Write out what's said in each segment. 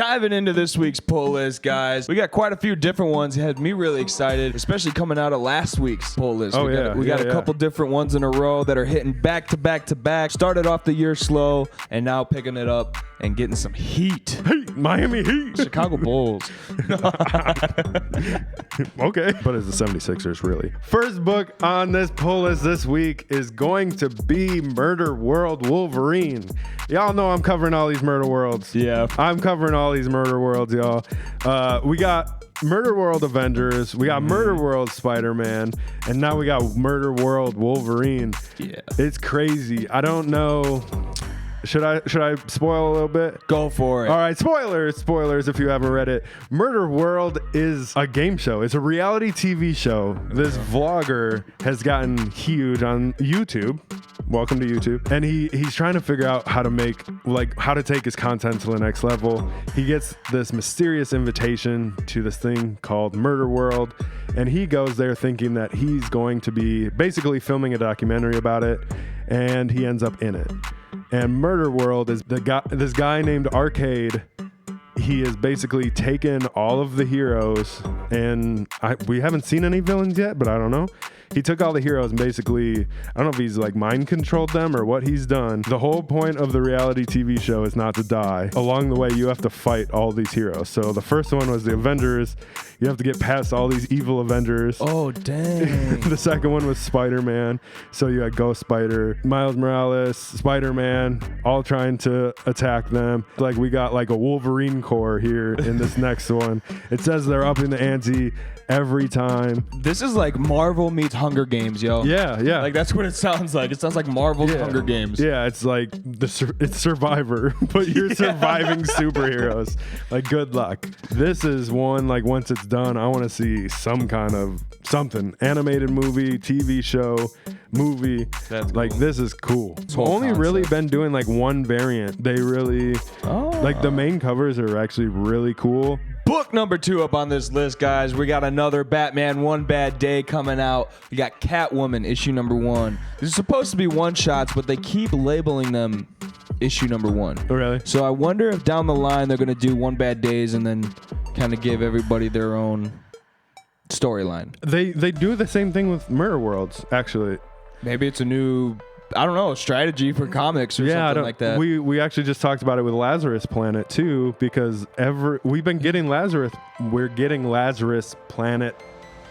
Diving into this week's pull list, guys. We got quite a few different ones. It had me really excited, especially coming out of last week's pull list. We got a couple different ones in a row that are hitting back to back to back. Started off the year slow and now picking it up and getting some heat. Heat, Miami Heat. Chicago Bulls. Okay. But it's the 76ers, really. First book on this pull list this week is going to be Murder World Wolverine. Y'all know I'm covering all these Murder Worlds. Yeah. I'm covering all these Murder Worlds, y'all. We got Murder World Avengers, we got Murder World Spider-Man, and now we got Murder World Wolverine. Yeah. It's crazy. I don't know. Should I spoil a little bit? Go for it. All right, spoilers if you haven't read it. Murder World is a game show. It's a reality TV show. This vlogger has gotten huge on YouTube. Welcome to YouTube. And he's trying to figure out how to take his content to the next level. He gets this mysterious invitation to this thing called Murder World, and he goes there thinking that he's going to be basically filming a documentary about it, and he ends up in it. And Murder World is this guy named Arcade. He has basically taken all of the heroes, and we haven't seen any villains yet, but I don't know. He took all the heroes and basically, I don't know if he's like mind controlled them or what he's done. The whole point of the reality TV show is not to die. Along the way, you have to fight all these heroes. So the first one was the Avengers. You have to get past all these evil Avengers. Oh, dang. The second one was Spider-Man. So you had Ghost Spider, Miles Morales, Spider-Man, all trying to attack them. Like we got like a Wolverine Corps here in this next one. It says they're up in the ante every time. This is like Marvel meets Hunger Games, yo. Yeah. Like that's what it sounds like. It sounds like Marvel's Hunger Games. Yeah, it's like it's Survivor, but you're surviving superheroes. Like good luck. This is one, like once it's done, I want to see some kind of something. Animated movie, TV show, movie. That's like cool. This is cool. Whole Really concept. been doing like one variant. They really like the main covers are actually really cool. Book number 2 up on this list, guys. We got another Batman One Bad Day coming out. We got Catwoman, issue number 1. This is supposed to be one-shots, but they keep labeling them issue number 1. Oh, really? So I wonder if down the line they're going to do One Bad Days and then kind of give everybody their own storyline. They do the same thing with Murder Worlds, actually. Maybe it's a new, I don't know, strategy for comics or something like that. We actually just talked about it with Lazarus Planet too, because we're getting Lazarus Planet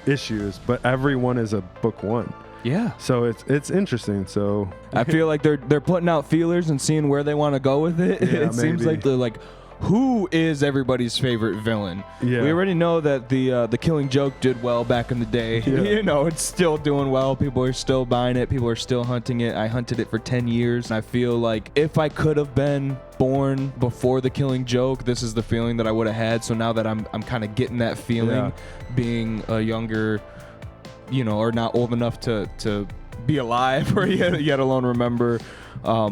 issues, but every one is a book 1. Yeah. So it's interesting. So I feel like they're putting out feelers and seeing where they want to go with it. Yeah, It seems like they're like, who is everybody's favorite villain? Yeah. We already know that the Killing Joke did well back in the day. Yeah. You know, it's still doing well. People are still buying it. People are still hunting it. I hunted it for 10 years. And I feel like if I could have been born before the Killing Joke, this is the feeling that I would have had. So now that I'm kind of getting that feeling, being a younger, you know, or not old enough to be alive or yet alone remember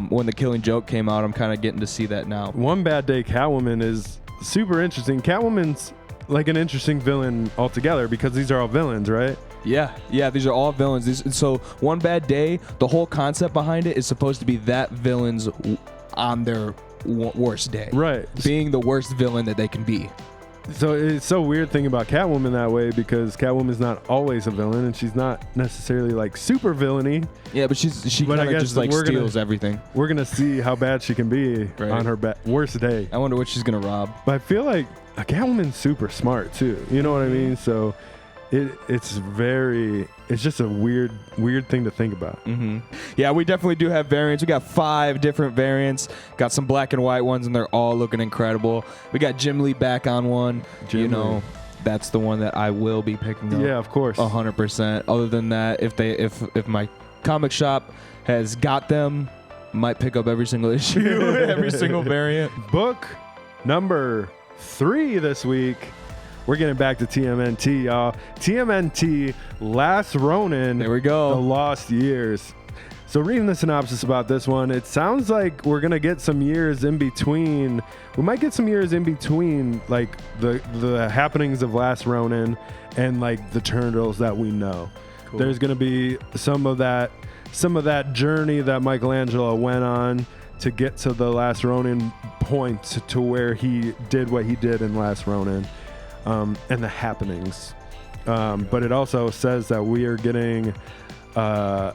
when the Killing Joke came out, I'm kind of getting to see that now. One Bad Day Catwoman is super interesting. Catwoman's like an interesting villain altogether because these are all villains, right? Yeah, these are all villains. So One Bad Day, the whole concept behind it is supposed to be that villains on their worst day. Right. Being the worst villain that they can be. So it's so weird thinking about Catwoman that way because Catwoman's not always a villain and she's not necessarily like super villainy. Yeah, but she kind of just like steals everything. We're going to see how bad she can be on her worst day. I wonder what she's going to rob. But I feel like a Catwoman's super smart too. You know what I mean? So it's just a weird thing to think about. Mm-hmm. Yeah, we definitely do have variants. We got 5 different variants. Got some black and white ones, and they're all looking incredible. We got Jim Lee back on one. Jim Lee. That's the one that I will be picking up. Yeah, of course. 100%. Other than that, if my comic shop has got them, might pick up every single issue, every single variant. Book number 3 this week. We're getting back to TMNT, y'all. TMNT, Last Ronin. There we go. The Lost Years. So reading the synopsis about this one, it sounds like we're going to get some years in between. We might get some years in between, like, the happenings of Last Ronin and, like, the Turtles that we know. Cool. There's going to be some of that journey that Michelangelo went on to get to the Last Ronin point to where he did what he did in Last Ronin, and the happenings. But it also says that we are getting a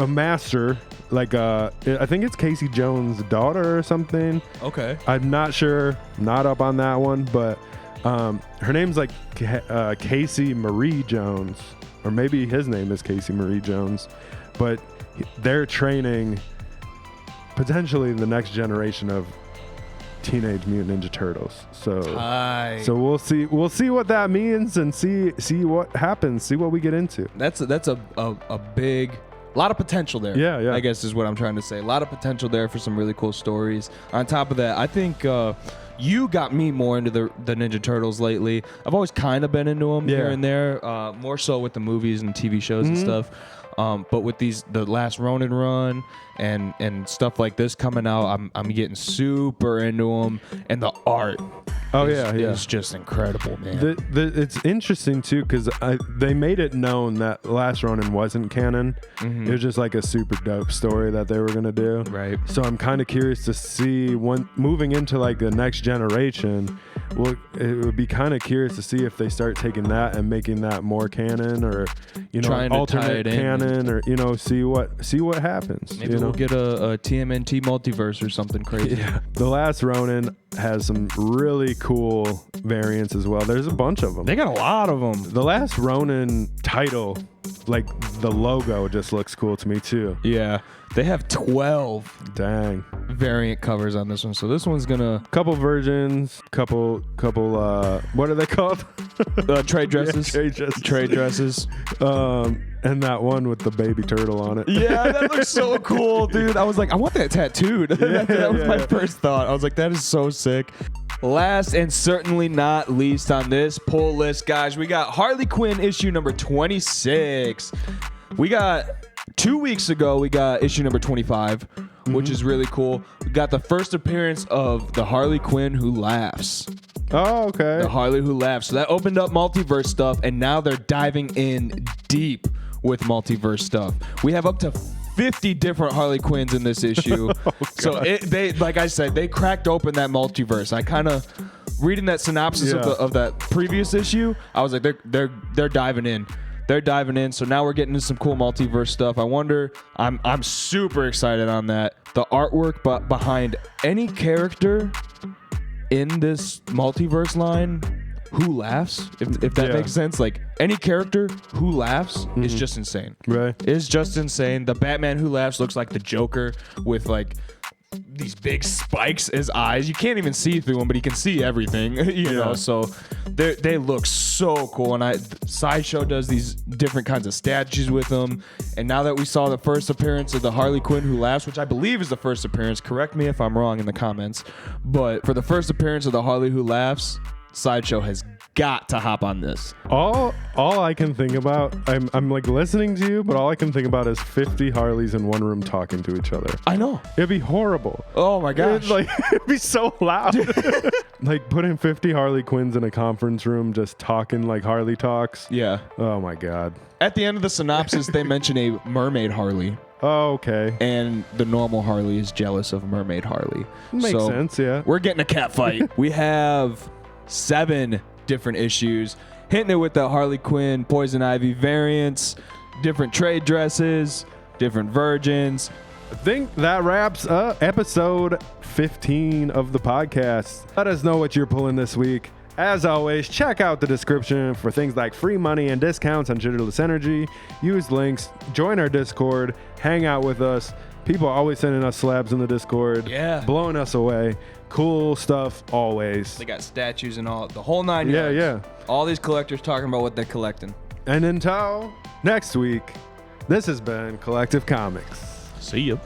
master, like I think it's Casey Jones' daughter or something. Okay. I'm not sure, not up on that one, but her name's like Casey Marie Jones, or maybe his name is Casey Marie Jones, but they're training potentially the next generation of Teenage Mutant Ninja Turtles. So we'll see what that means, and see what happens, see what we get into. That's a big, lot of potential there. Yeah. I guess is what I'm trying to say. A lot of potential there for some really cool stories. On top of that, I think you got me more into the Ninja Turtles lately. I've always kind of been into them here and there, more so with the movies and TV shows and stuff. But with the Last Ronin run and stuff like this coming out, I'm getting super into them, and the art is just incredible, man. It's interesting too, because they made it known that Last Ronin wasn't canon. It was just like a super dope story that they were gonna do. Right. So I'm kind of curious to see, when moving into like the next generation, well, it would be kind of curious to see if they start taking that and making that more canon, or trying to alternate canon, or see what happens. Maybe we'll get a TMNT multiverse or something crazy. Yeah. The Last Ronin has some really cool variants as well. There's a bunch of them. They got a lot of them. The Last Ronin title, like the logo, just looks cool to me too. Yeah. They have 12 variant covers on this one. So this one's gonna couple versions, couple what are they called? Trade dresses. Yeah, trade dresses. And that one with the baby turtle on it. Yeah, that looks so cool, dude. I was like, I want that tattooed. That was my first thought. I was like, that is so sick. Last and certainly not least on this pull list, guys, we got Harley Quinn issue number 26. We got 2 weeks ago, we got issue number 25, which is really cool. We got the first appearance of the Harley Quinn Who Laughs. Oh, okay. The Harley Who Laughs. So that opened up multiverse stuff, and now they're diving in deep with multiverse stuff. We have up to 50 different Harley Quinns in this issue. So they, like I said, they cracked open that multiverse. I kind of reading that synopsis of that previous issue, I was like, they're diving in. They're diving in. So now we're getting into some cool multiverse stuff. I wonder, I'm super excited on that. The artwork but behind any character in this multiverse line who laughs, if that makes sense. Like, any character who laughs is just insane. Right. It's just insane. The Batman Who Laughs looks like the Joker with like these big spikes as eyes. You can't even see through them, but you can see everything. you know, so they look so cool. And Sideshow does these different kinds of statues with them. And now that we saw the first appearance of the Harley Quinn Who Laughs, which I believe is the first appearance, correct me if I'm wrong in the comments, but for the first appearance of the Harley Who Laughs, Sideshow has got to hop on this. All I can think about, I'm like listening to you, but all I can think about is 50 Harleys in one room talking to each other. I know. It'd be horrible. Oh my gosh. It'd be so loud. Like putting 50 Harley Quinns in a conference room just talking like Harley talks. Yeah. Oh my God. At the end of the synopsis, they mention a mermaid Harley. Oh, okay. And the normal Harley is jealous of mermaid Harley. Makes sense, yeah. We're getting a cat fight. We have 7 different issues, hitting it with the Harley Quinn Poison Ivy variants, different trade dresses, different virgins. I think that wraps up episode 15 of the podcast. Let us know what you're pulling this week. As always, check out the description for things like free money and discounts on Jitterless Energy. Use links, join our Discord, hang out with us. People are always sending us slabs in the Discord, blowing us away. Cool stuff always. They got statues and all, the whole 9 yards. Yeah. All these collectors talking about what they're collecting. And until next week, this has been Collective Comics. See ya.